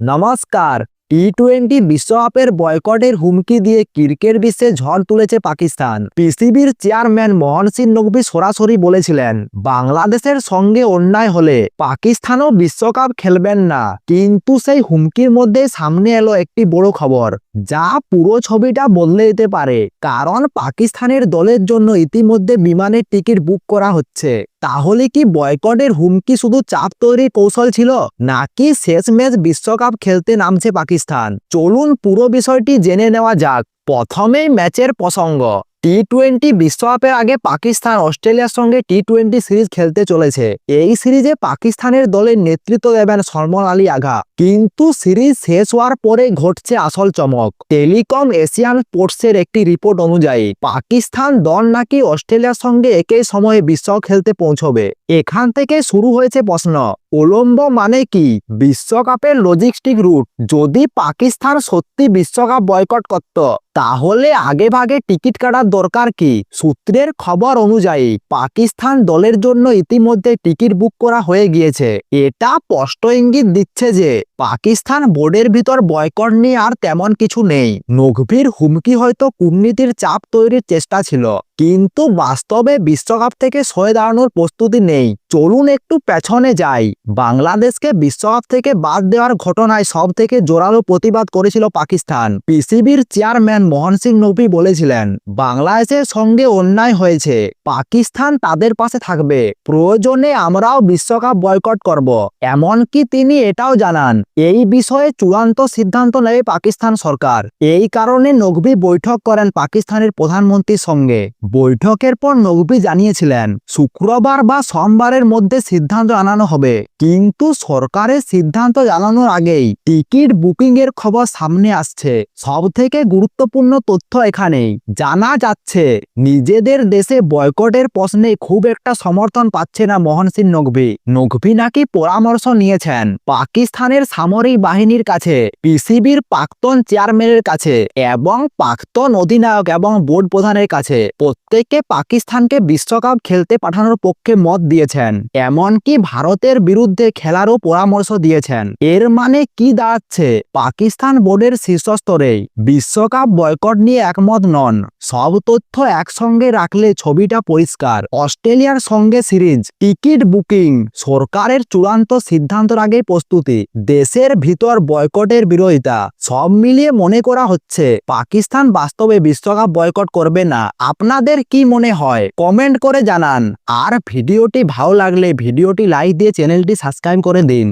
নমস্কার। টি-20 বিশ্বকাপের বয়কটের হুমকি দিয়ে ক্রিকেট বিশ্বে ঝড় তুলেছে পাকিস্তান। পিসিবির চেয়ারম্যান মহন সিং নকভি সরাসরি বলেছিলেন, বাংলাদেশের সঙ্গে অন্যায় হলে পাকিস্তানও বিশ্বকাপ খেলবেন না। কিন্তু সেই হুমকির মধ্যে সামনে এলো একটি বড় খবর, যা পুরো ছবিটা বদলে দিতে পারে। কারণ পাকিস্তানের দলের জন্য ইতিমধ্যে বিমানের টিকিট বুক করা হচ্ছে। তাহলে কি বয়কটের হুমকি শুধু চাপ তৈরির কৌশল ছিল, নাকি শেষমেশ বিশ্বকাপ খেলতে নামছে পাকিস্তান? চলুন পুরো বিষয়টি জেনে নেওয়া যাক। প্রথমেই ম্যাচের প্রসঙ্গ। টি-20 বিশ্বকাপের আগে পাকিস্তান অস্ট্রেলিয়ার সঙ্গে টি-20 সিরিজ খেলতে চলেছে। এই সিরিজে পাকিস্তানের দলের নেতৃত্ব দেবেন সলমান আলী আগা। কিন্তু সিরিজ শেষ হওয়ার পরে ঘটছে আসল চমক। টেলিকম এশিয়ান স্পোর্টসের একটি রিপোর্ট অনুযায়ী পাকিস্তান দল নাকি অস্ট্রেলিয়ার সঙ্গে একই সময়ে বিশ্বকাপ খেলতে পৌঁছবে। এখান থেকে শুরু হয়েছে প্রশ্ন, উলম্ব মানে কি? বিশ্বকাপের লজিস্টিক রুট। যদি পাকিস্তান সত্যি বিশ্বকাপ বয়কট করত, তাহলে আগে ভাগে টিকিট কাটার দরকার কি? সূত্রের খবর অনুযায়ী পাকিস্তান দলের জন্য ইতিমধ্যে টিকিট বুক করা হয়ে গিয়েছে। এটা স্পষ্ট ইঙ্গিত দিচ্ছে যে পাকিস্তান বোর্ডের ভিতর বয়কট নিয়ে আর তেমন কিছু নেই। নকভির হুমকি হয়তো কূটনীতির চাপ তৈরির চেষ্টা ছিল, কিন্তু বাস্তবে বিশ্বকাপ থেকে সরে দাঁড়ানোর প্রস্তুতি নেই। চলুন একটু পেছনে যাই। বাংলাদেশকে বিশ্বকাপ থেকে বাদ দেওয়ার ঘটনায় সব থেকে জোরালো প্রতিবাদ করেছিল পাকিস্তান। পিসিবির চেয়ারম্যান মহন সিং নকভি বলেছিলেন, বাংলাদেশের সঙ্গে অন্যায় হয়েছে, পাকিস্তান তাদের পাশে থাকবে, প্রয়োজনে আমরাও বিশ্বকাপ বয়কট করব। এমনকি তিনি এটাও জানান, এই বিষয়ে চূড়ান্ত সিদ্ধান্ত নেবে পাকিস্তান সরকার। এই কারণে নকভি বৈঠক করেন পাকিস্তানের প্রধানমন্ত্রীর সঙ্গে। বৈঠকের পর নকভি জানিয়েছিলেন, শুক্রবার বা সোমবারের মধ্যে সিদ্ধান্ত জানানো হবে। কিন্তু সরকারের সিদ্ধান্ত জানানোর আগেই টিকিট বুকিং এর খবর সামনে আসছে। সব থেকে গুরুত্বপূর্ণ তথ্য এখানেই। জানা যাচ্ছে, নিজেদের দেশে বয়কটের প্রশ্নে খুব একটা সমর্থন পাচ্ছে না মহন সিং নকভি। নকভি নাকি পরামর্শ নিয়েছেন পাকিস্তানের সামরিক বাহিনীর কাছে, পিসিবির প্রাক্তন চেয়ারম্যানের কাছে এবং প্রাক্তন অধিনায়ক এবং বোর্ড প্রধানের কাছে। প্রত্যেকে পাকিস্তানকে বিশ্বকাপ খেলতে পাঠানোর পক্ষে মত দিয়েছেন। এমনকি ভারতের বিরুদ্ধে খেলারও পরামর্শ দিয়েছেন। এর মানে কি দাঁড়াচ্ছে? পাকিস্তান বোর্ডের শীর্ষস্তরেই বিশ্বকাপ বয়কট নিয়ে একমত নন। সব তথ্য একসঙ্গে রাখলে ছবিটা পরিষ্কার। অস্ট্রেলিয়ার সঙ্গে সিরিজ, টিকিট বুকিং, সরকারের চূড়ান্ত সিদ্ধান্তের আগে প্রস্তুতি, দেশের ভিতর বয়কটের বিরোধিতা, সব মিলিয়ে মনে করা হচ্ছে পাকিস্তান বাস্তবে বিশ্বকাপ বয়কট করবে না। আপনাদের কি মনে হয়? কমেন্ট করে জানান। আর ভিডিওটি ভালো লাগলে ভিডিওটি লাইক দিয়ে চ্যানেলটি সাবস্ক্রাইব করে দিন।